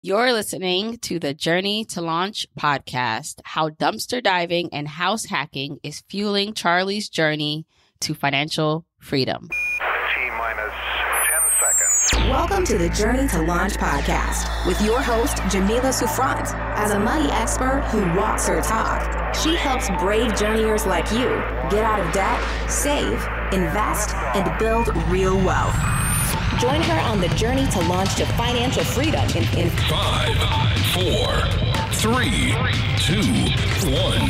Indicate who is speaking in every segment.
Speaker 1: You're listening to the Journey to Launch podcast, how dumpster diving and house hacking is fueling Charlie's journey to financial freedom.
Speaker 2: T-minus 10 seconds.
Speaker 3: Welcome to the Journey to Launch podcast with your host, Jamila Souffrant. As a money expert who walks her talk, she helps brave journeyers like you get out of debt, save, invest, and build real wealth. Join her on the journey to launch to financial freedom in
Speaker 4: 5, 4, 3, 2, 1.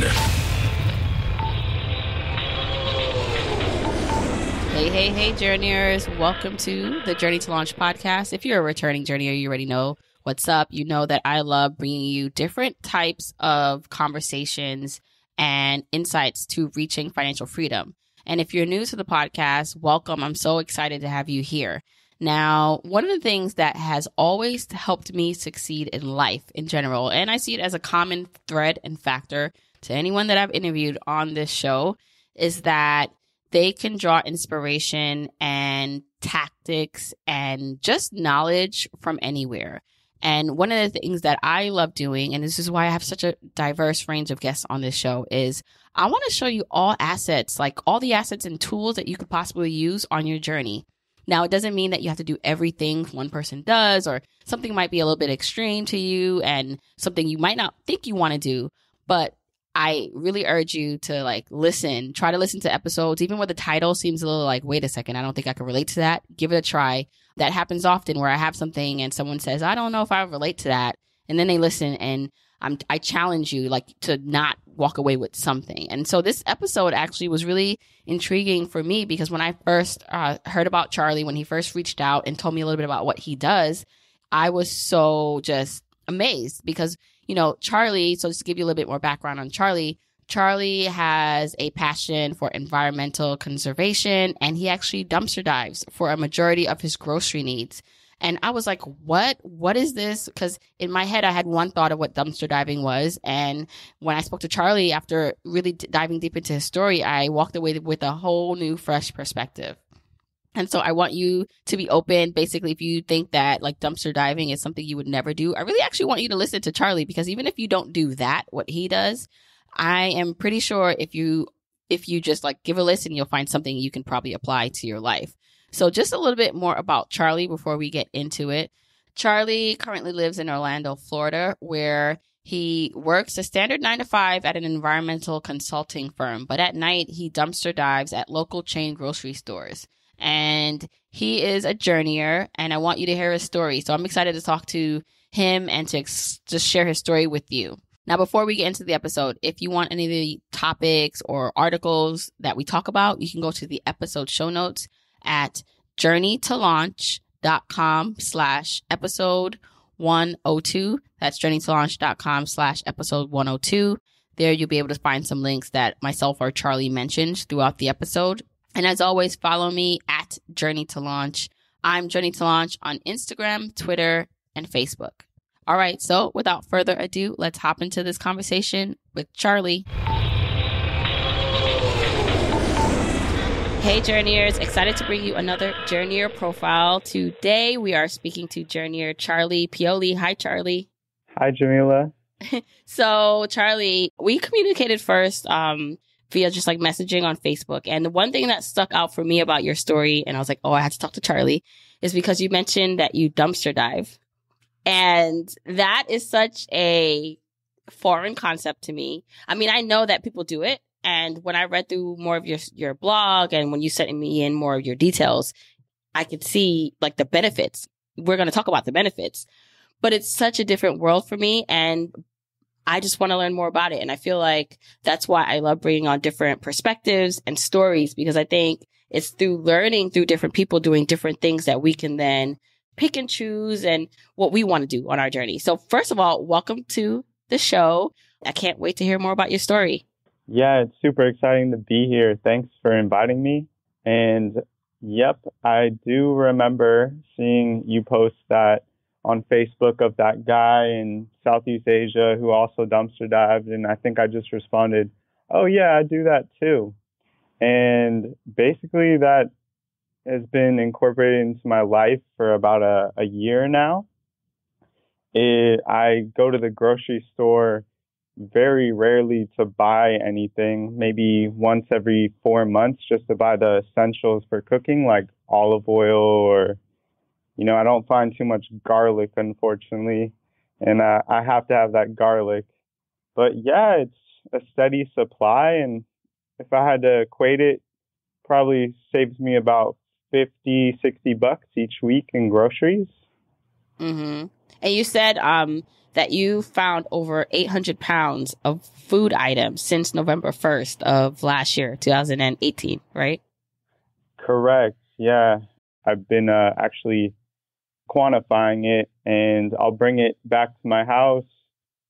Speaker 1: Hey, journeyers. Welcome to the Journey to Launch podcast. If you're a returning journeyer, you already know what's up. You know that I love bringing you different types of conversations and insights to reaching financial freedom. And if you're new to the podcast, welcome. I'm so excited to have you here. Now, one of the things that has always helped me succeed in life in general, and I see it as a common thread and factor to anyone that I've interviewed on this show, is that they can draw inspiration and tactics and just knowledge from anywhere. And one of the things that I love doing, and this is why I have such a diverse range of guests on this show, is I want to show you all assets, like all the assets and tools that you could possibly use on your journey. Now, it doesn't mean that you have to do everything one person does, or something might be a little bit extreme to you and something you might not think you want to do. But I really urge you to try to listen to episodes, even where the title seems a little like, wait a second, I don't think I can relate to that. Give it a try. That happens often where I have something and someone says, I don't know if I relate to that. And then they listen and I challenge you to not walk away with something. And so this episode actually was really intriguing for me because when I first heard about Charlie, when he first reached out and told me a little bit about what he does, I was so just amazed because, Charlie, so just to give you a little bit more background on Charlie has a passion for environmental conservation, and he actually dumpster dives for a majority of his grocery needs. And I was like, what is this? Because in my head, I had one thought of what dumpster diving was. And when I spoke to Charlie, after really diving deep into his story, I walked away with a whole new, fresh perspective. And so I want you to be open. Basically, if you think that dumpster diving is something you would never do, I really actually want you to listen to Charlie, because even if you don't do that, what he does, I am pretty sure if you just give a listen, you'll find something you can probably apply to your life. So just a little bit more about Charlie before we get into it. Charlie currently lives in Orlando, Florida, where he works a standard 9 to 5 at an environmental consulting firm. But at night, he dumpster dives at local chain grocery stores. And he is a journeyer, and I want you to hear his story. So I'm excited to talk to him and to just share his story with you. Now, before we get into the episode, if you want any of the topics or articles that we talk about, you can go to the episode show notes at journeytolaunch.com/episode 102. That's journeytolaunch.com/episode 102. There you'll be able to find some links that myself or Charlie mentioned throughout the episode. And as always, follow me at Journey to Launch. I'm Journey to Launch on Instagram, Twitter, and Facebook. All right, so without further ado, let's hop into this conversation with Charlie. Hey, journeyers, excited to bring you another journeyer profile. Today, we are speaking to journeyer Charlie Pioli. Hi, Charlie.
Speaker 5: Hi, Jamila.
Speaker 1: So, Charlie, we communicated first via just messaging on Facebook. And the one thing that stuck out for me about your story, and I was like, oh, I had to talk to Charlie, is because you mentioned that you dumpster dive. And that is such a foreign concept to me. I mean, I know that people do it. And when I read through more of your blog and when you sent me in more of your details, I could see the benefits. We're going to talk about the benefits, but it's such a different world for me. And I just want to learn more about it. And I feel like that's why I love bringing on different perspectives and stories, because I think it's through learning through different people doing different things that we can then pick and choose and what we want to do on our journey. So first of all, welcome to the show. I can't wait to hear more about your story.
Speaker 5: Yeah, it's super exciting to be here. Thanks for inviting me. And yep, I do remember seeing you post that on Facebook of that guy in Southeast Asia who also dumpster dived. And I think I just responded, oh yeah, I do that too. And basically that has been incorporated into my life for about a year now. I go to the grocery store very rarely to buy anything, maybe once every 4 months just to buy the essentials for cooking, like olive oil or, I don't find too much garlic, unfortunately, and I have to have that garlic. But yeah, it's a steady supply, and if I had to equate it, probably saves me about 50, $60 each week in groceries.
Speaker 1: Mm-hmm. And you said that you found over 800 pounds of food items since November 1st of last year, 2018, right?
Speaker 5: Correct. Yeah. I've been actually quantifying it, and I'll bring it back to my house,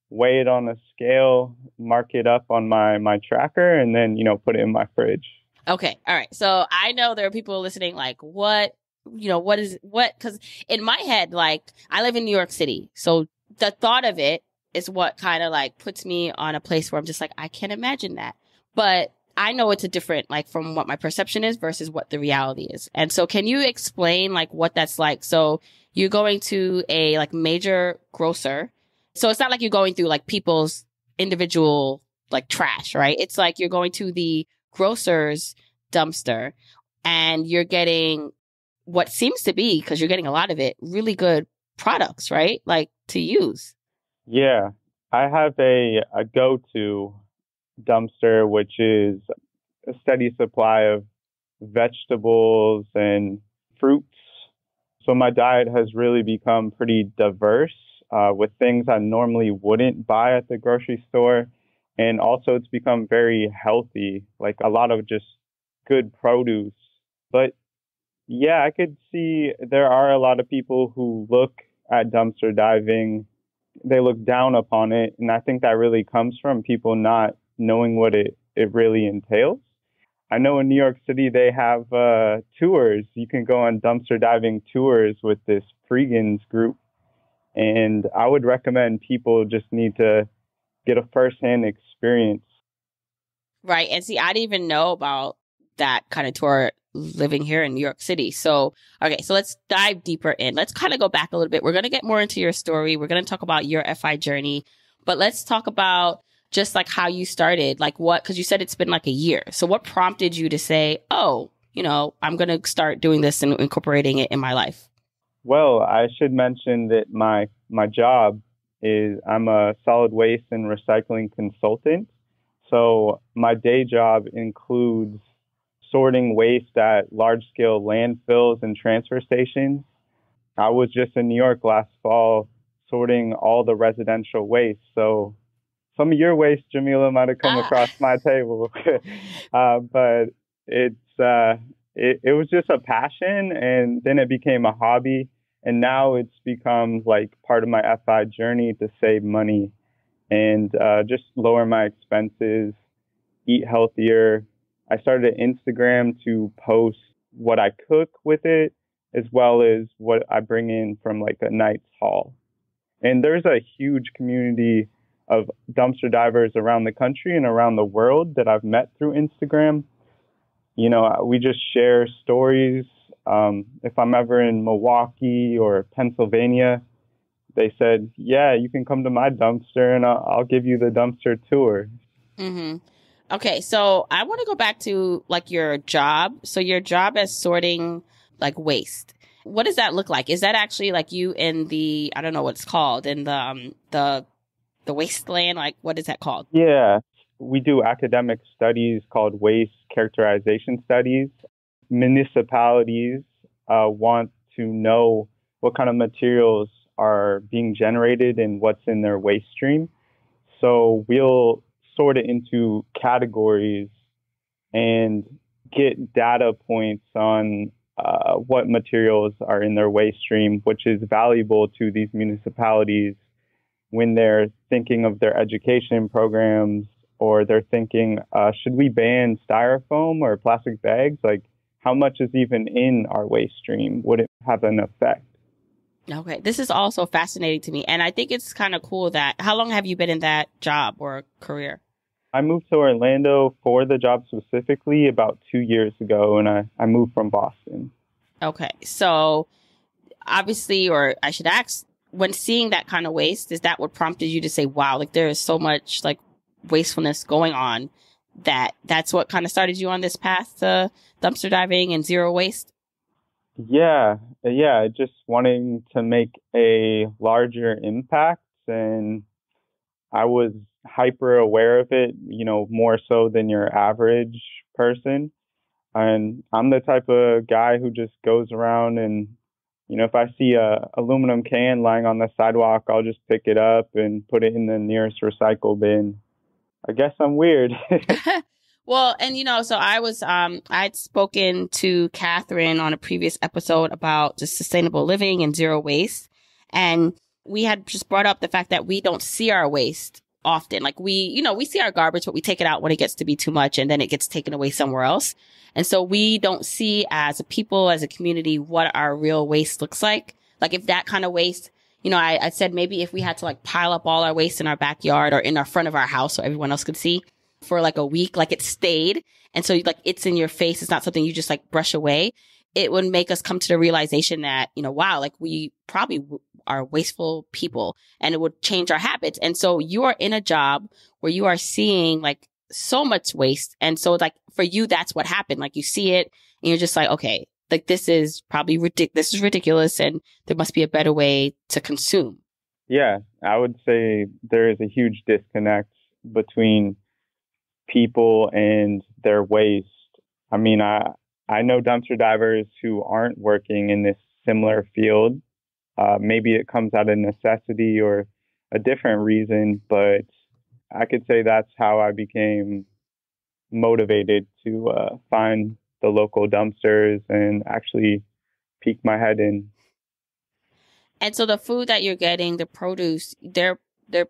Speaker 5: weigh it on a scale, mark it up on my tracker, and then, put it in my fridge.
Speaker 1: Okay. All right. So I know there are people listening like, what? Because in my head, like, I live in New York City. So the thought of it is what kind of like puts me on a place where I'm just like, I can't imagine that. But I know it's a different, like, from what my perception is versus what the reality is. And so can you explain like what that's like? So you're going to a like major grocer. So it's not like you're going through like people's individual like trash, right? It's like you're going to the grocer's dumpster and you're getting what seems to be, because you're getting a lot of it, really good products, right? Like to use.
Speaker 5: Yeah. I have a go-to dumpster, which is a steady supply of vegetables and fruits. So my diet has really become pretty diverse with things I normally wouldn't buy at the grocery store. And also it's become very healthy, like a lot of just good produce. But yeah, I could see there are a lot of people who look at dumpster diving, they look down upon it. And I think that really comes from people not knowing what it really entails. I know in New York City, they have tours. You can go on dumpster diving tours with this Freegans group. And I would recommend people just need to get a firsthand experience.
Speaker 1: Right. And see, I didn't even know about that kind of tour living here in New York City. So, okay, so let's dive deeper in. Let's kind of go back a little bit. We're going to get more into your story. We're going to talk about your FI journey, but let's talk about just like how you started, like what, because you said it's been like a year. So what prompted you to say, oh, I'm going to start doing this and incorporating it in my life?
Speaker 5: Well, I should mention that my job is I'm a solid waste and recycling consultant. So my day job includes sorting waste at large-scale landfills and transfer stations. I was just in New York last fall sorting all the residential waste. So some of your waste, Jamila, might have come across my table. But it was just a passion, and then it became a hobby. And now it's become like part of my FI journey to save money and just lower my expenses, eat healthier. I started an Instagram to post what I cook with it, as well as what I bring in from like a night's haul. And there's a huge community of dumpster divers around the country and around the world that I've met through Instagram. We just share stories. If I'm ever in Milwaukee or Pennsylvania, they said, yeah, you can come to my dumpster and I'll give you the dumpster tour.
Speaker 1: Mm-hmm. Okay, so I want to go back to like your job. So your job is sorting like waste. What does that look like? Is that actually like you in the, I don't know what it's called, in the wasteland? Like, what is that called?
Speaker 5: Yeah, we do academic studies called waste characterization studies. Municipalities want to know what kind of materials are being generated and what's in their waste stream. So we'll sort it into categories and get data points on what materials are in their waste stream, which is valuable to these municipalities when they're thinking of their education programs, or they're thinking, should we ban styrofoam or plastic bags? Like, how much is even in our waste stream? Would it have an effect?
Speaker 1: Okay, this is also fascinating to me. And I think it's kind of cool that, how long have you been in that job or career?
Speaker 5: I moved to Orlando for the job specifically about 2 years ago, and I moved from Boston.
Speaker 1: Okay, so obviously, or I should ask, when seeing that kind of waste, is that what prompted you to say, wow, like there is so much like wastefulness going on that's what kind of started you on this path to dumpster diving and zero waste?
Speaker 5: Yeah, just wanting to make a larger impact, and I was hyper aware of it, more so than your average person. And I'm the type of guy who just goes around and, if I see a aluminum can lying on the sidewalk, I'll just pick it up and put it in the nearest recycle bin. I guess I'm weird.
Speaker 1: Well, and so I'd spoken to Catherine on a previous episode about just sustainable living and zero waste. And we had just brought up the fact that we don't see our waste often. Like we see our garbage, but we take it out when it gets to be too much and then it gets taken away somewhere else. And so we don't see as a people, as a community, what our real waste looks like. Like if that kind of waste, I said maybe if we had to like pile up all our waste in our backyard or in our front of our house so everyone else could see for like a week, like it stayed. And so like it's in your face. It's not something you just like brush away. It would make us come to the realization that, wow, like we probably are wasteful people, and it would change our habits. And so you are in a job where you are seeing like so much waste. And so like for you, that's what happened. Like you see it and you're just like, okay, like this is probably this is ridiculous and there must be a better way to consume.
Speaker 5: Yeah, I would say there is a huge disconnect between people and their waste. I mean, I know dumpster divers who aren't working in this similar field. Maybe it comes out of necessity or a different reason, but I could say that's how I became motivated to find the local dumpsters and actually peek my head in.
Speaker 1: And so the food that you're getting, the produce, they're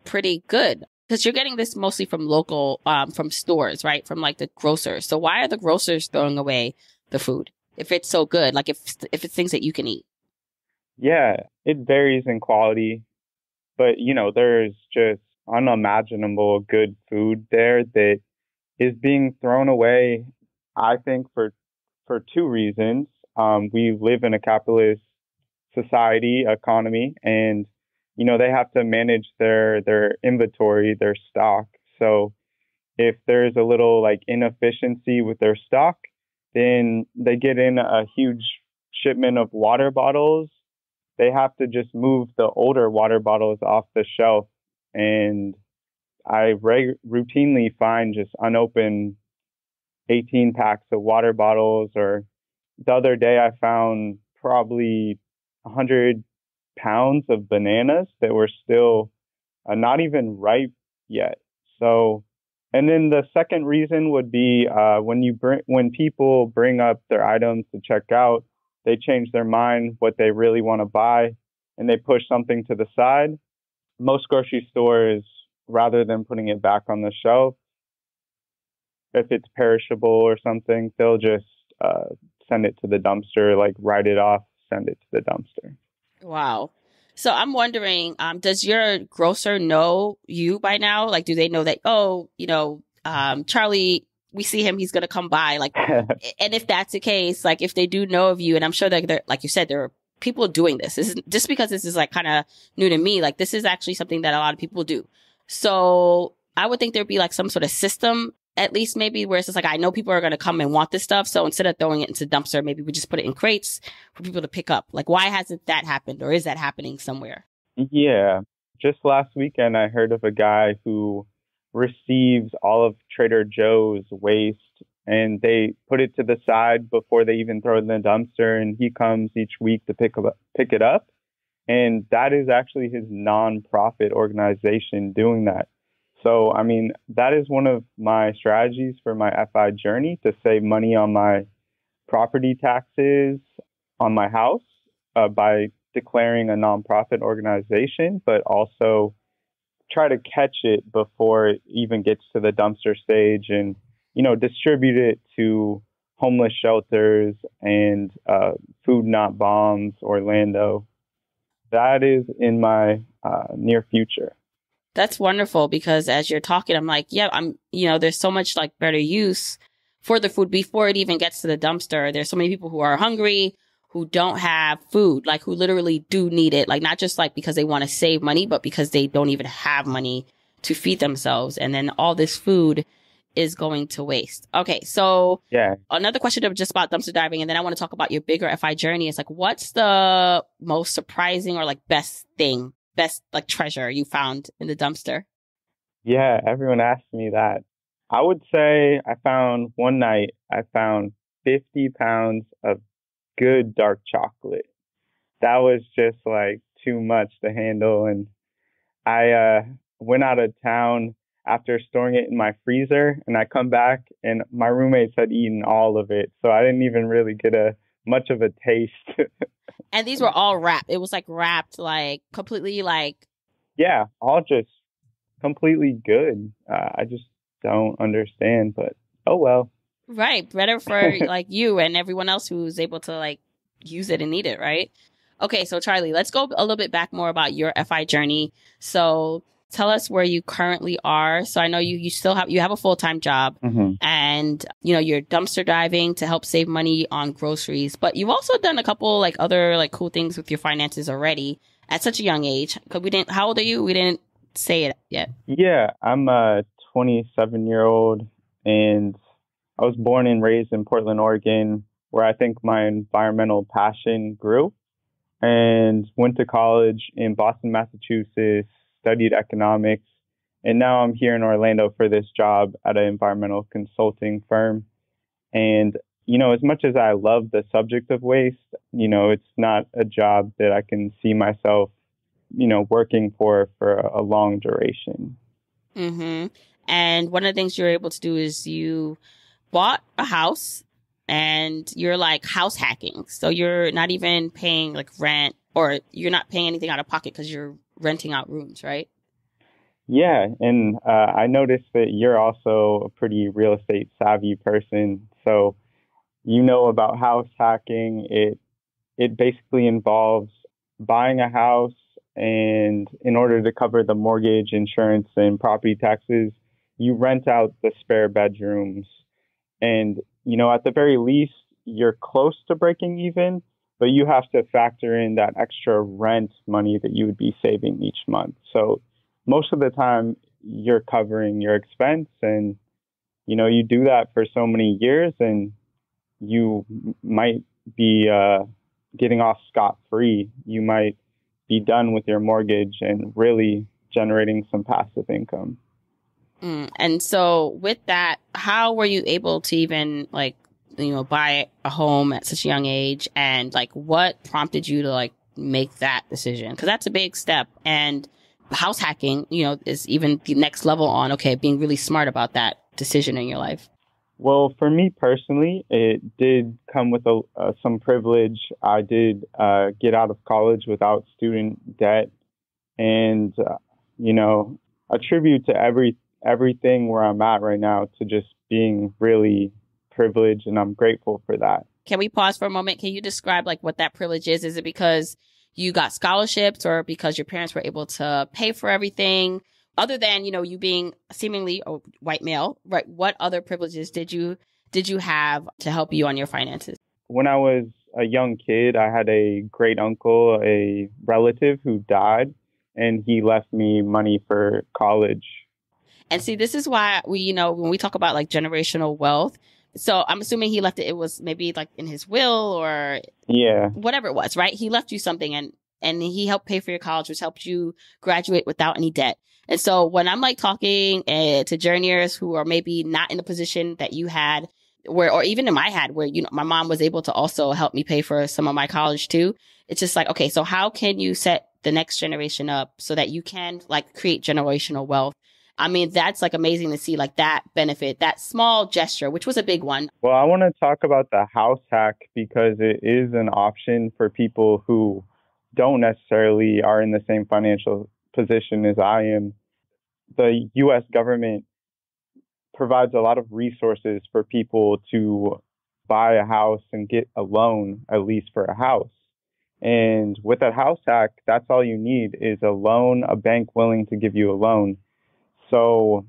Speaker 1: pretty good. Because you're getting this mostly from local, from stores, right? From like the grocers. So why are the grocers throwing away the food if it's so good? Like if it's things that you can eat?
Speaker 5: Yeah, it varies in quality, but there's just unimaginable good food there that is being thrown away. I think for two reasons. We live in a capitalist society, economy, and they have to manage their inventory, their stock. So if there's a little like inefficiency with their stock, then they get in a huge shipment of water bottles. They have to just move the older water bottles off the shelf. And I routinely find just unopened 18 packs of water bottles. Or the other day I found probably 100 pounds of bananas that were still not even ripe yet. So, and then the second reason would be when people bring up their items to check out, they change their mind what they really want to buy, and they push something to the side. Most grocery stores, rather than putting it back on the shelf, if it's perishable or something, they'll just send it to the dumpster, like write it off, send it to the dumpster.
Speaker 1: Wow. So I'm wondering, does your grocer know you by now? Like, do they know that, Charlie, we see him, he's going to come by? Like, and if that's the case, like if they do know of you, and I'm sure that there, like you said, there are people doing this. This is just because this is like kind of new to me. Like this is actually something that a lot of people do. So I would think there'd be like some sort of system, at least maybe, where it's just like, I know people are going to come and want this stuff. So instead of throwing it into the dumpster, maybe we just put it in crates for people to pick up. Like, why hasn't that happened? Or is that happening somewhere?
Speaker 5: Yeah. Just last weekend, I heard of a guy who receives all of Trader Joe's waste and they put it to the side before they even throw it in the dumpster. And he comes each week to pick it up. And that is actually his nonprofit organization doing that. So, I mean, that is one of my strategies for my FI journey, to save money on my property taxes on my house by declaring a nonprofit organization, but also try to catch it before it even gets to the dumpster stage and, distribute it to homeless shelters and Food Not Bombs, Orlando. That is in my near future.
Speaker 1: That's wonderful, because as you're talking, I'm like, there's so much like better use for the food before it even gets to the dumpster. There's so many people who are hungry, who don't have food, like who literally do need it, like not just like because they want to save money, but because they don't even have money to feed themselves. And then all this food is going to waste. Okay. So
Speaker 5: Yeah.
Speaker 1: another question of just about dumpster diving. And then I want to talk about your bigger FI journey. It's like, what's the most surprising or like best like treasure you found in the dumpster?
Speaker 5: Yeah, everyone asks me that. I would say one night, I found 50 pounds of good dark chocolate. That was just like too much to handle. And I went out of town after storing it in my freezer, and I come back and my roommates had eaten all of it. So I didn't even really get much of a taste.
Speaker 1: And these were all wrapped. It was like wrapped, like completely like.
Speaker 5: Yeah, all just completely good. I just don't understand, but oh well.
Speaker 1: Right. Better for like you and everyone else who's able to like use it and need it, right? Okay, so Charlie, let's go a little bit back more about your FI journey. So tell us where you currently are. So I know you still have a full-time job, and you're dumpster diving to help save money on groceries, but you've also done a couple like other like cool things with your finances already at such a young age. How old are you? We didn't say it yet.
Speaker 5: Yeah, I'm a 27-year-old, and I was born and raised in Portland, Oregon, where I think my environmental passion grew, and went to college in Boston, Massachusetts, studied economics, and now I'm here in Orlando for this job at an environmental consulting firm. And, as much as I love the subject of waste, it's not a job that I can see myself, working for a long duration.
Speaker 1: Mm-hmm. And one of the things you're able to do is you bought a house and you're like house hacking. So you're not even paying like rent, or you're not paying anything out of pocket because you're renting out rooms, right?
Speaker 5: Yeah. And I noticed that you're also a pretty real estate savvy person. So about house hacking. It basically involves buying a house, and in order to cover the mortgage, insurance, and property taxes, you rent out the spare bedrooms. And, at the very least, you're close to breaking even, but you have to factor in that extra rent money that you would be saving each month. So most of the time, you're covering your expense, and, you do that for so many years, and you might be getting off scot-free. You might be done with your mortgage and really generating some passive income.
Speaker 1: And so with that, how were you able to even like, buy a home at such a young age? And like, what prompted you to like make that decision? Because that's a big step. And house hacking, is even the next level on, being really smart about that decision in your life.
Speaker 5: Well, for me personally, it did come with some privilege. I did get out of college without student debt, and attribute to everything where I'm at right now to just being really privileged, and I'm grateful for that.
Speaker 1: Can we pause for a moment? Can you describe like what that privilege is? Is it because you got scholarships, or because your parents were able to pay for everything? Other than, you being seemingly a white male, right? What other privileges did you have to help you on your finances?
Speaker 5: When I was a young kid, I had a great uncle, a relative who died, and he left me money for college.
Speaker 1: And see, this is why we, when we talk about like generational wealth, so I'm assuming he left it was maybe like in his will or whatever it was, right? He left you something, and he helped pay for your college, which helped you graduate without any debt. And so when I'm like talking to journeyers who are maybe not in the position that you had, or even in my had, where, my mom was able to also help me pay for some of my college too. It's just like, okay, so how can you set the next generation up so that you can like create generational wealth? I mean, that's like amazing to see like that benefit, that small gesture, which was a big one.
Speaker 5: Well, I want to talk about the house hack because it is an option for people who don't necessarily are in the same financial position as I am. The U.S. government provides a lot of resources for people to buy a house and get a loan, at least for a house. And with a house hack, that's all you need is a loan, a bank willing to give you a loan. So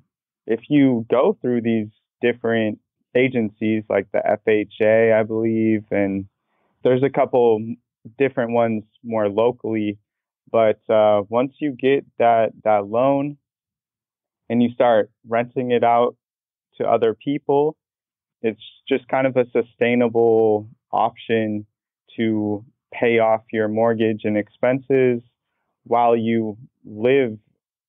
Speaker 5: if you go through these different agencies like the FHA, I believe, and there's a couple different ones more locally, but once you get that loan and you start renting it out to other people, it's just kind of a sustainable option to pay off your mortgage and expenses while you live.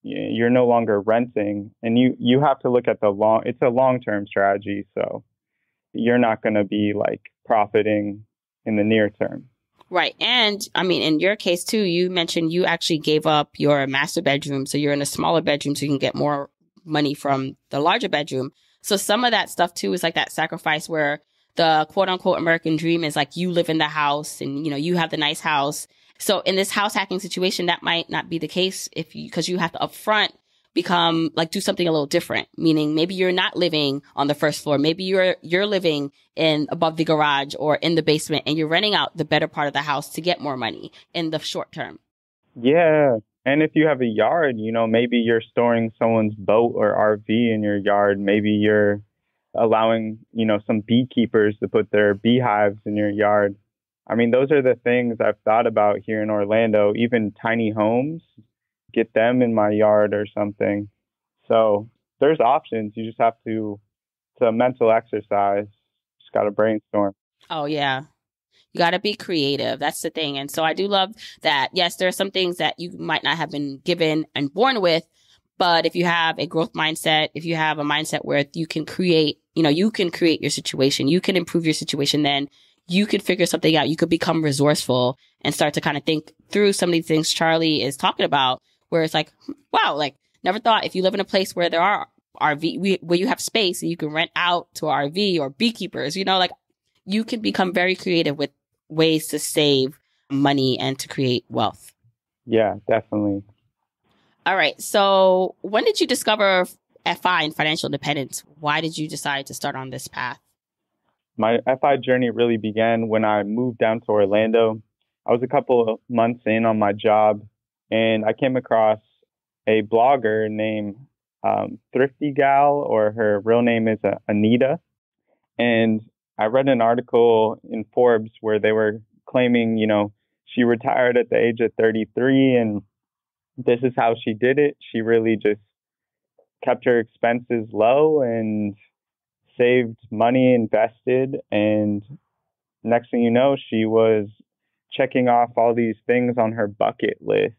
Speaker 5: You're no longer renting, and you have to look at it's a long-term strategy. So you're not going to be like profiting in the near term.
Speaker 1: Right. And I mean, in your case too, you mentioned you actually gave up your master bedroom. So you're in a smaller bedroom so you can get more money from the larger bedroom. So some of that stuff too is like that sacrifice where the quote unquote American dream is like you live in the house and, you have the nice house. So in this house hacking situation, that might not be the case because you have to upfront do something a little different, meaning maybe you're not living on the first floor. Maybe you're living above the garage or in the basement and you're renting out the better part of the house to get more money in the short term.
Speaker 5: Yeah. And if you have a yard, maybe you're storing someone's boat or RV in your yard. Maybe you're allowing, some beekeepers to put their beehives in your yard. I mean, those are the things I've thought about here in Orlando, even tiny homes, get them in my yard or something. So there's options. You just have to, it's a mental exercise. Just got to brainstorm.
Speaker 1: Oh, yeah. You got to be creative. That's the thing. And so I do love that. Yes, there are some things that you might not have been given and born with. But if you have a growth mindset, if you have a mindset where you can create, you can create your situation, you can improve your situation, then you could figure something out. You could become resourceful and start to kind of think through some of these things Charlie is talking about, where it's like, wow, like never thought if you live in a place where there are where you have space and you can rent out to RV or beekeepers, you can become very creative with ways to save money and to create wealth.
Speaker 5: Yeah, definitely.
Speaker 1: All right. So when did you discover FI and financial independence? Why did you decide to start on this path?
Speaker 5: My FI journey really began when I moved down to Orlando. I was a couple of months in on my job, and I came across a blogger named Thrifty Gal, or her real name is Anita. And I read an article in Forbes where they were claiming, she retired at the age of 33, and this is how she did it. She really just kept her expenses low and saved money, invested, and next thing you know, she was checking off all these things on her bucket list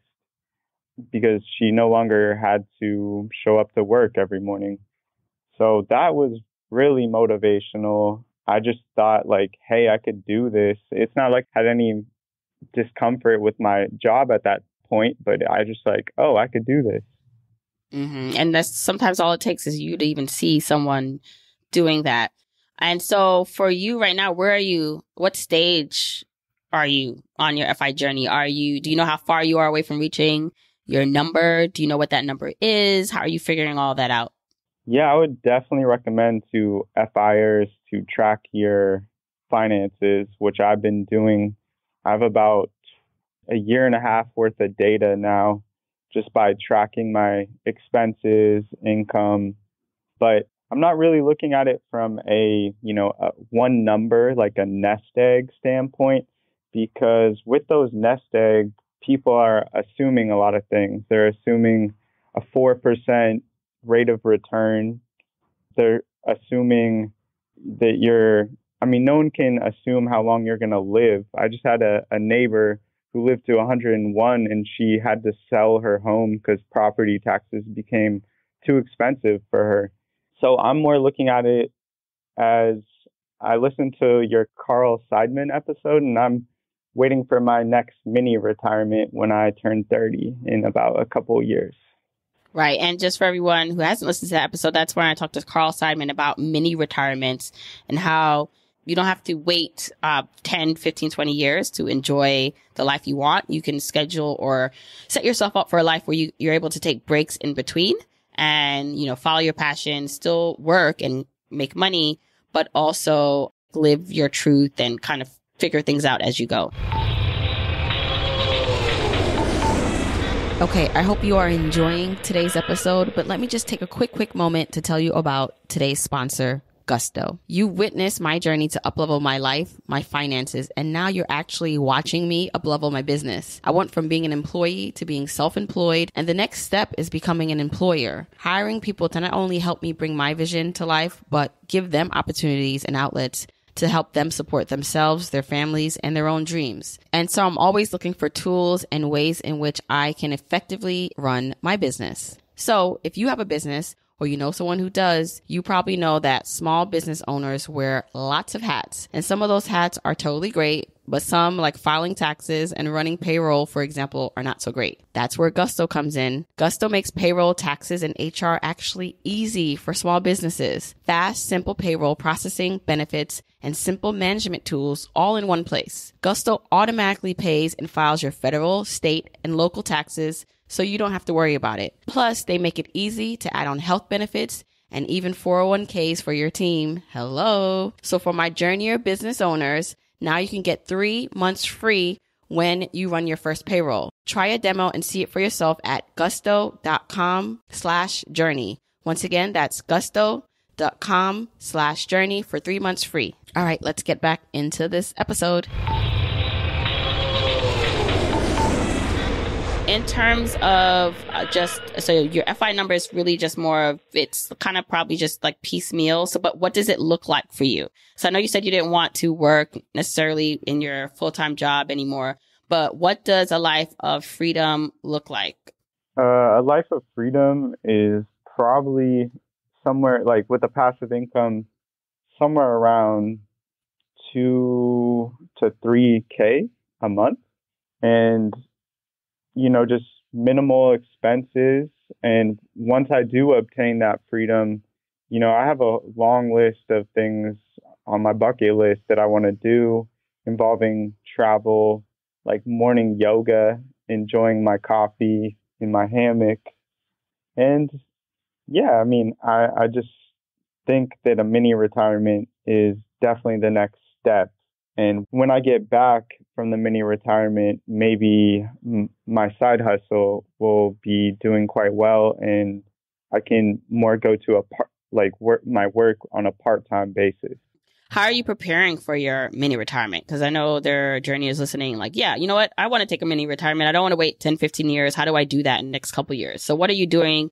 Speaker 5: because she no longer had to show up to work every morning. So that was really motivational. I just thought like, hey, I could do this. It's not like I had any discomfort with my job at that point, but I just like, oh, I could do this.
Speaker 1: Mm-hmm. And that's sometimes all it takes is you to even see someone doing that. And so for you right now, where are you? What stage are you on your FI journey? Do you know how far you are away from reaching your number? Do you know what that number is? How are you figuring all that out?
Speaker 5: Yeah, I would definitely recommend to FIers to track your finances, which I've been doing. I have about a year and a half worth of data now just by tracking my expenses, income. But I'm not really looking at it from a one number, like a nest egg standpoint, because with those nest eggs, people are assuming a lot of things. They're assuming a 4% rate of return. They're assuming that no one can assume how long you're going to live. I just had a neighbor who lived to 101 and she had to sell her home because property taxes became too expensive for her. So I'm more looking at it as I listened to your Carl Seidman episode, and I'm waiting for my next mini retirement when I turn 30 in about a couple of years.
Speaker 1: Right. And just for everyone who hasn't listened to that episode, that's where I talked to Carl Seidman about mini retirements and how you don't have to wait 10, 15, 20 years to enjoy the life you want. You can schedule or set yourself up for a life where you're able to take breaks in between and, follow your passion, still work and make money, but also live your truth and kind of figure things out as you go. Okay, I hope you are enjoying today's episode, but let me just take a quick moment to tell you about today's sponsor, Gusto. You witnessed my journey to uplevel my life, my finances, and now you're actually watching me uplevel my business. I went from being an employee to being self-employed, and the next step is becoming an employer, hiring people to not only help me bring my vision to life, but give them opportunities and outlets to help them support themselves, their families, and their own dreams. And so I'm always looking for tools and ways in which I can effectively run my business. So if you have a business or you know someone who does, you probably know that small business owners wear lots of hats. And some of those hats are totally great, but some, like filing taxes and running payroll, for example, are not so great. That's where Gusto comes in. Gusto makes payroll, taxes, and HR actually easy for small businesses. Fast, simple payroll processing, benefits, and simple management tools all in one place. Gusto automatically pays and files your federal, state, and local taxes, so you don't have to worry about it. Plus, they make it easy to add on health benefits and even 401ks for your team. Hello. So for my Journeyer business owners, now you can get 3 months free when you run your first payroll. Try a demo and see it for yourself at gusto.com/journey. Once again, that's gusto.com/journey for 3 months free. All right, let's get back into this episode. In terms of so your FI number is really just more of, it's kind of probably just like piecemeal. So, but what does it look like for you? So I know you said you didn't want to work necessarily in your full-time job anymore, but what does a life of freedom look like?
Speaker 5: A life of freedom is probably somewhere like with a passive income, somewhere around 2 to 3K a month. And just minimal expenses. And once I do obtain that freedom, I have a long list of things on my bucket list that I want to do involving travel, like morning yoga, enjoying my coffee in my hammock. And yeah, I just think that a mini retirement is definitely the next step. And when I get back from the mini retirement, maybe my side hustle will be doing quite well, and I can more go to my work on a part-time basis.
Speaker 1: How are you preparing for your mini retirement? Because I know there are journeyers listening like, yeah, you know what? I want to take a mini retirement. I don't want to wait 10, 15 years. How do I do that in the next couple of years? So what are you doing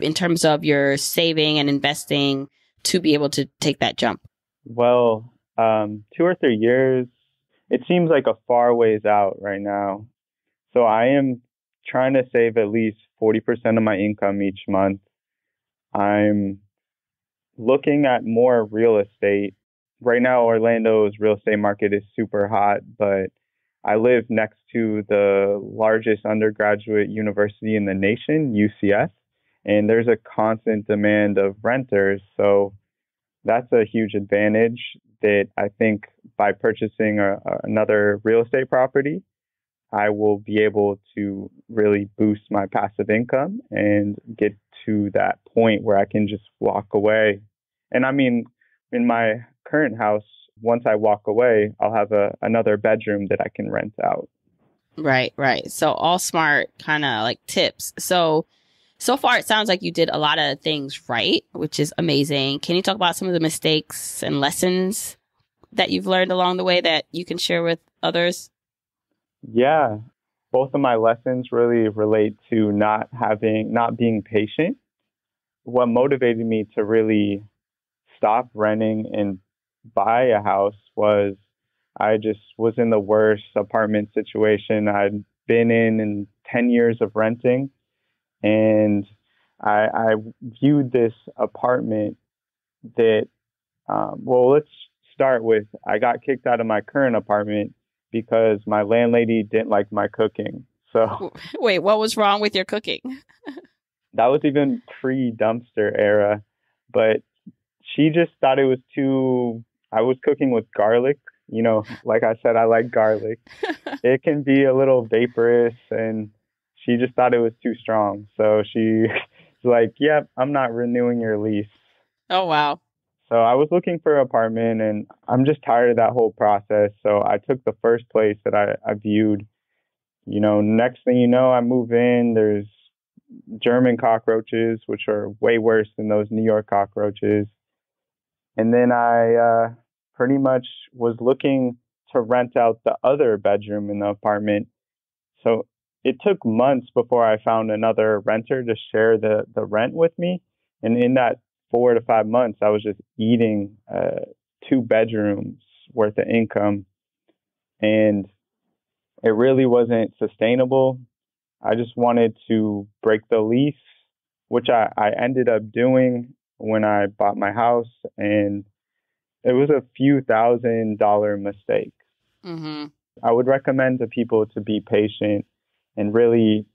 Speaker 1: in terms of your saving and investing to be able to take that jump?
Speaker 5: Well, 2 or 3 years, it seems like a far ways out right now. So I am trying to save at least 40% of my income each month. I'm looking at more real estate. Right now, Orlando's real estate market is super hot, but I live next to the largest undergraduate university in the nation, UCF, and there's a constant demand of renters. So that's a huge advantage that I think by purchasing another real estate property, I will be able to really boost my passive income and get to that point where I can just walk away. And in my current house, once I walk away, I'll have another bedroom that I can rent out.
Speaker 1: Right. So all smart kind of like tips. So far, it sounds like you did a lot of things right, which is amazing. Can you talk about some of the mistakes and lessons that you've learned along the way that you can share with others?
Speaker 5: Yeah, both of my lessons really relate to not being patient. What motivated me to really stop renting and buy a house was I just was in the worst apartment situation I'd been in 10 years of renting. And I viewed this apartment that, let's start with, I got kicked out of my current apartment because my landlady didn't like my cooking. So
Speaker 1: wait, what was wrong with your cooking?
Speaker 5: That was even pre-dumpster era, but she just thought it was I was cooking with garlic. Like I said, I like garlic. It can be a little vaporous, and she just thought it was too strong. So she was like, yep, I'm not renewing your lease.
Speaker 1: Oh, wow.
Speaker 5: So I was looking for an apartment, and I'm just tired of that whole process. So I took the first place that I viewed. Next thing you know, I move in, there's German cockroaches, which are way worse than those New York cockroaches. And then I pretty much was looking to rent out the other bedroom in the apartment. So it took months before I found another renter to share the rent with me. And in that 4 to 5 months, I was just eating 2 bedrooms worth of income. And it really wasn't sustainable. I just wanted to break the lease, which I ended up doing when I bought my house. And it was a few $1,000 mistake.
Speaker 1: Mm-hmm.
Speaker 5: I would recommend to people to be patient and really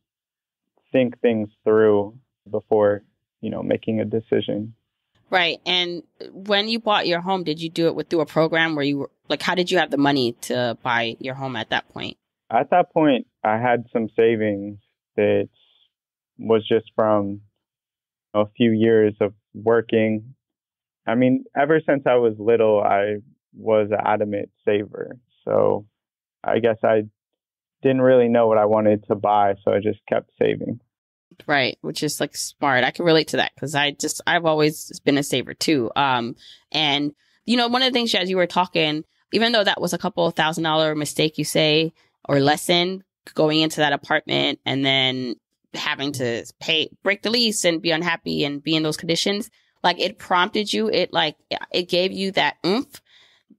Speaker 5: think things through before, making a decision.
Speaker 1: Right. And when you bought your home, did you do it through a program where you were like, how did you have the money to buy your home at that point?
Speaker 5: At that point, I had some savings that was just from a few years of working. I mean, ever since I was little, I was an adamant saver. So I guess I didn't really know what I wanted to buy, so I just kept saving.
Speaker 1: Right, which is like smart. I can relate to that because I've always been a saver too. And one of the things as you were talking, even though that was a couple of $1,000 mistake, you say, or lesson going into that apartment and then having to break the lease and be unhappy and be in those conditions, like it prompted you, it gave you that oomph,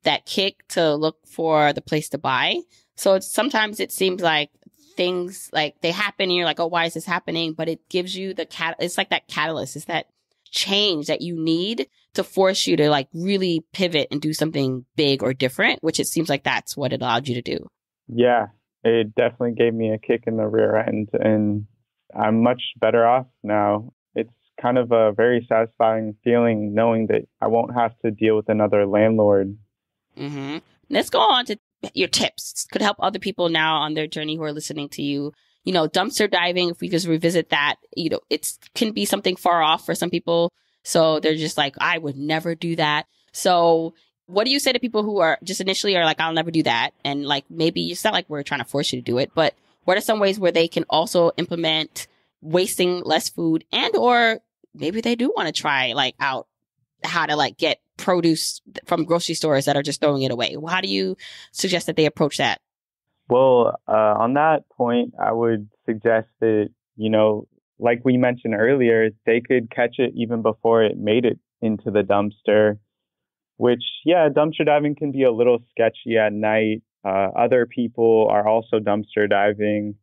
Speaker 1: that kick to look for the place to buy. So sometimes it seems like things like they happen and you're like, oh, why is this happening? But it gives you it's like that catalyst. It's that change that you need to force you to like really pivot and do something big or different, which it seems like that's what it allowed you to do.
Speaker 5: Yeah, it definitely gave me a kick in the rear end and I'm much better off now. It's kind of a very satisfying feeling knowing that I won't have to deal with another landlord.
Speaker 1: Mm-hmm. Let's go on to your tips. Could help other people now on their journey who are listening to you. Dumpster diving, if we just revisit that, it can be something far off for some people. So they're just like, I would never do that. So what do you say to people who are just initially are like, I'll never do that? And like, maybe it's not like we're trying to force you to do it, but what are some ways where they can also implement wasting less food or maybe they do want to try out how to get produce from grocery stores that are just throwing it away? How do you suggest that they approach that?
Speaker 5: Well, on that point, I would suggest that, like we mentioned earlier, they could catch it even before it made it into the dumpster, which, dumpster diving can be a little sketchy at night. Other people are also dumpster diving.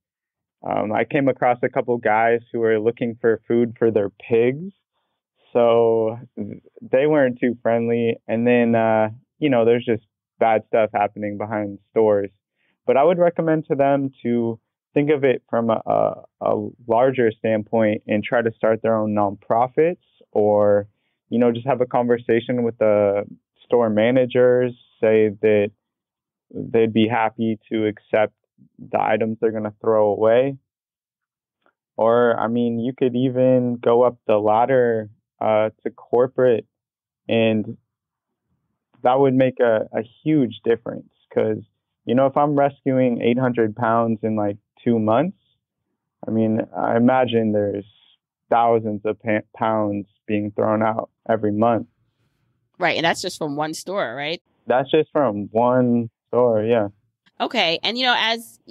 Speaker 5: I came across a couple guys who were looking for food for their pigs. So they weren't too friendly. And then, there's just bad stuff happening behind stores. But I would recommend to them to think of it from a larger standpoint and try to start their own nonprofits or, just have a conversation with the store managers, say that they'd be happy to accept the items they're going to throw away. Or, you could even go up the ladder to corporate, and that would make a huge difference because, if I'm rescuing 800 pounds in 2 months, I imagine there's thousands of pounds being thrown out every month.
Speaker 1: Right. And that's just from one store, right?
Speaker 5: That's just from one store. Yeah.
Speaker 1: Okay. And,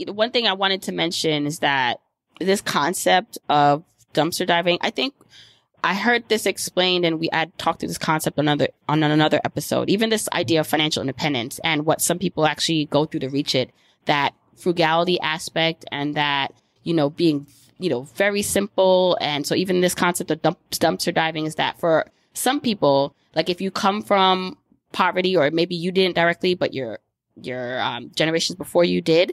Speaker 1: one thing I wanted to mention is that this concept of dumpster diving, I think I heard this explained and I talked through this concept on another episode, even this idea of financial independence and what some people actually go through to reach it, that frugality aspect and that, being, very simple. And so even this concept of dumpster diving is that for some people, like if you come from poverty or maybe you didn't directly, but your generations before you did,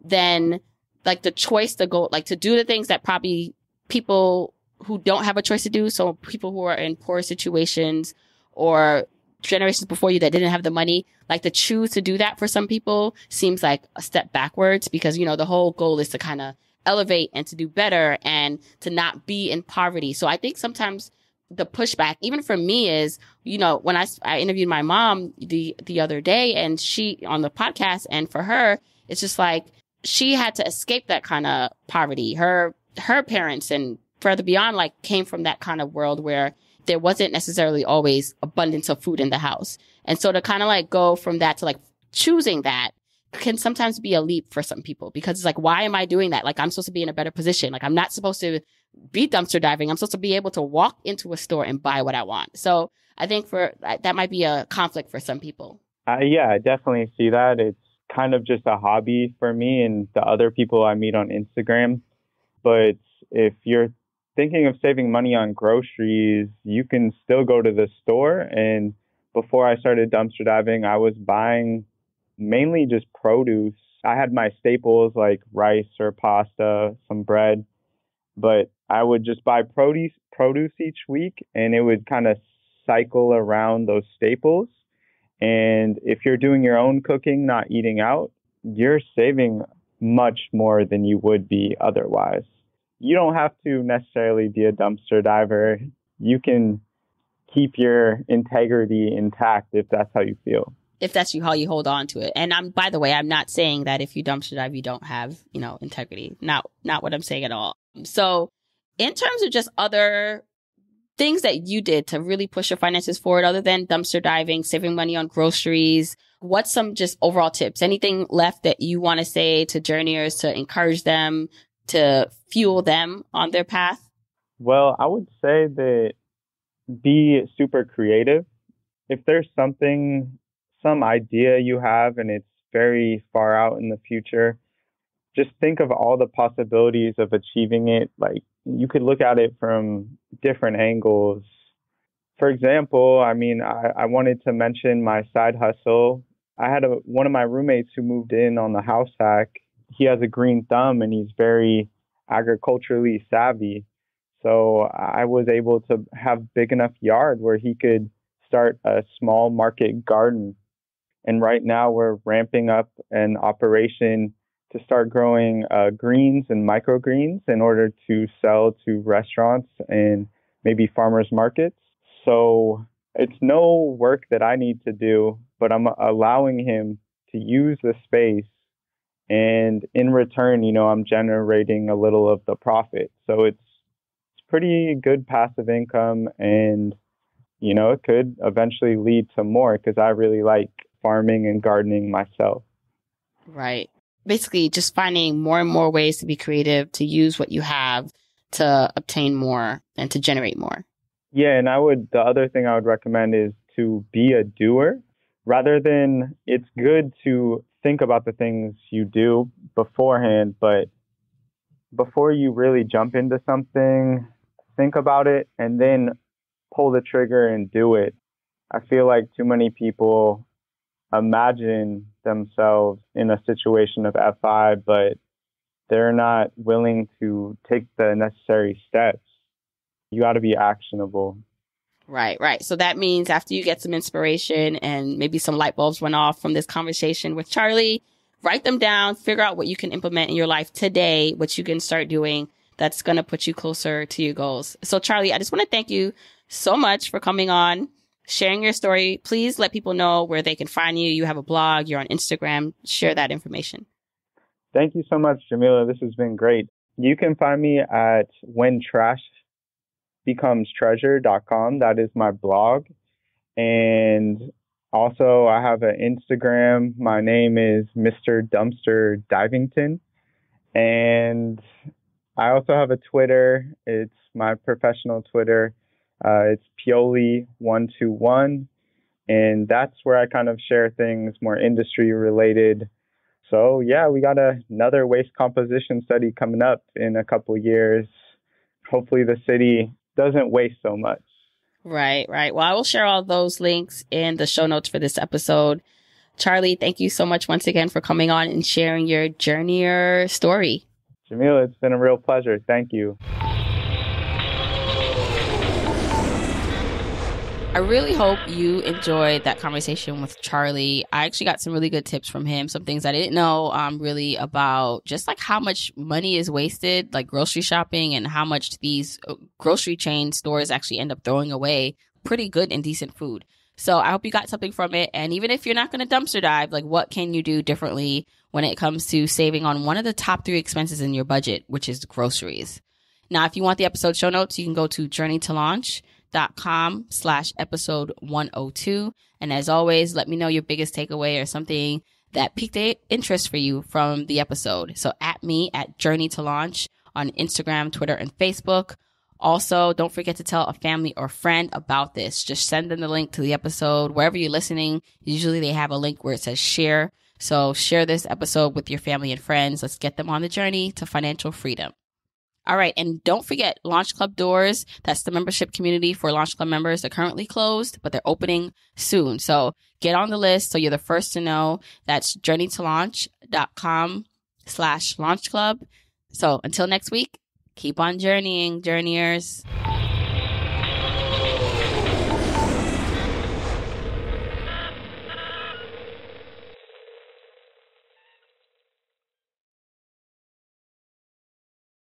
Speaker 1: then the choice to go, to do the things that probably people who don't have a choice to do. So people who are in poor situations or generations before you that didn't have the money, to choose to do that for some people seems like a step backwards because, the whole goal is to kind of elevate and to do better and to not be in poverty. So I think sometimes the pushback, even for me is, when I interviewed my mom the other day and she on the podcast, and for her, it's just she had to escape that kind of poverty. Her parents and further beyond, came from that kind of world where there wasn't necessarily always abundance of food in the house. And so to kind of like go from that to like choosing that can sometimes be a leap for some people, because it's like, why am I doing that? Like, I'm supposed to be in a better position. Like, I'm not supposed to be dumpster diving. I'm supposed to be able to walk into a store and buy what I want. So I think that might be a conflict for some people.
Speaker 5: Yeah, I definitely see that. It's kind of just a hobby for me and the other people I meet on Instagram. But if you're thinking of saving money on groceries, you can still go to the store. And before I started dumpster diving, I was buying mainly just produce. I had my staples like rice or pasta, some bread, but I would just buy produce each week, and it would kind of cycle around those staples. And if you're doing your own cooking, not eating out, you're saving much more than you would be otherwise. You don't have to necessarily be a dumpster diver. You can keep your integrity intact if that's how you feel.
Speaker 1: If that's how you hold on to it. And by the way, I'm not saying that if you dumpster dive, you don't have, integrity. Not what I'm saying at all. So in terms of just other things that you did to really push your finances forward, other than dumpster diving, saving money on groceries, what's some just overall tips? Anything left that you want to say to journeyers to encourage them, to fuel them on their path?
Speaker 5: Well, I would say that be super creative. If there's some idea you have and it's very far out in the future, just think of all the possibilities of achieving it. Like, you could look at it from different angles. For example, I wanted to mention my side hustle. I had one of my roommates who moved in on the house hack. He has a green thumb and he's very agriculturally savvy. So I was able to have big enough yard where he could start a small market garden. And right now we're ramping up an operation to start growing greens and microgreens in order to sell to restaurants and maybe farmers markets. So it's no work that I need to do, but I'm allowing him to use the space. And in return, I'm generating a little of the profit. So it's pretty good passive income, and, it could eventually lead to more because I really like farming and gardening myself.
Speaker 1: Right. Basically just finding more and more ways to be creative, to use what you have to obtain more and to generate more.
Speaker 5: Yeah. And the other thing I would recommend is to be a doer rather than, it's good to think about the things you do beforehand, but before you really jump into something, think about it and then pull the trigger and do it. I feel like too many people imagine themselves in a situation of FI, but they're not willing to take the necessary steps. You got to be actionable.
Speaker 1: Right. So that means after you get some inspiration and maybe some light bulbs went off from this conversation with Charlie, write them down, figure out what you can implement in your life today, what you can start doing that's going to put you closer to your goals. So Charlie, I just want to thank you so much for coming on, sharing your story. Please let people know where they can find you. You have a blog, you're on Instagram. Share that information.
Speaker 5: Thank you so much, Jamila. This has been great. You can find me at whentrashbecomestreasure.com. That is my blog. And also I have an Instagram. My name is Mr. Dumpster Divington. And I also have a Twitter. It's my professional Twitter. It's Pioli121. And that's where I kind of share things more industry related. So yeah, we got another waste composition study coming up in a couple years. Hopefully the city doesn't waste so much.
Speaker 1: Right. Well, I will share all those links in the show notes for this episode. Charlie, thank you so much once again for coming on and sharing your journeyer story.
Speaker 5: Jamila, it's been a real pleasure. Thank you.
Speaker 1: I really hope you enjoyed that conversation with Charlie. I actually got some really good tips from him, some things I didn't know really about just like how much money is wasted, like grocery shopping, and how much these grocery chain stores actually end up throwing away pretty good and decent food. So I hope you got something from it. And even if you're not going to dumpster dive, like what can you do differently when it comes to saving on one of the top 3 expenses in your budget, which is groceries. Now, if you want the episode show notes, you can go to journeytolaunch.com launchclub.com/episode 102. And as always, let me know your biggest takeaway or something that piqued interest for you from the episode. So at me at Journey to Launch on Instagram, Twitter, and Facebook. Also, don't forget to tell a family or friend about this. Just send them the link to the episode. Wherever you're listening, usually they have a link where it says share. So share this episode with your family and friends. Let's get them on the journey to financial freedom. All right. And don't forget Launch Club doors. That's the membership community for Launch Club members. They're currently closed, but they're opening soon. So get on the list so you're the first to know. That's journeytolaunch.com/launch club. So until next week, keep on journeying, journeyers.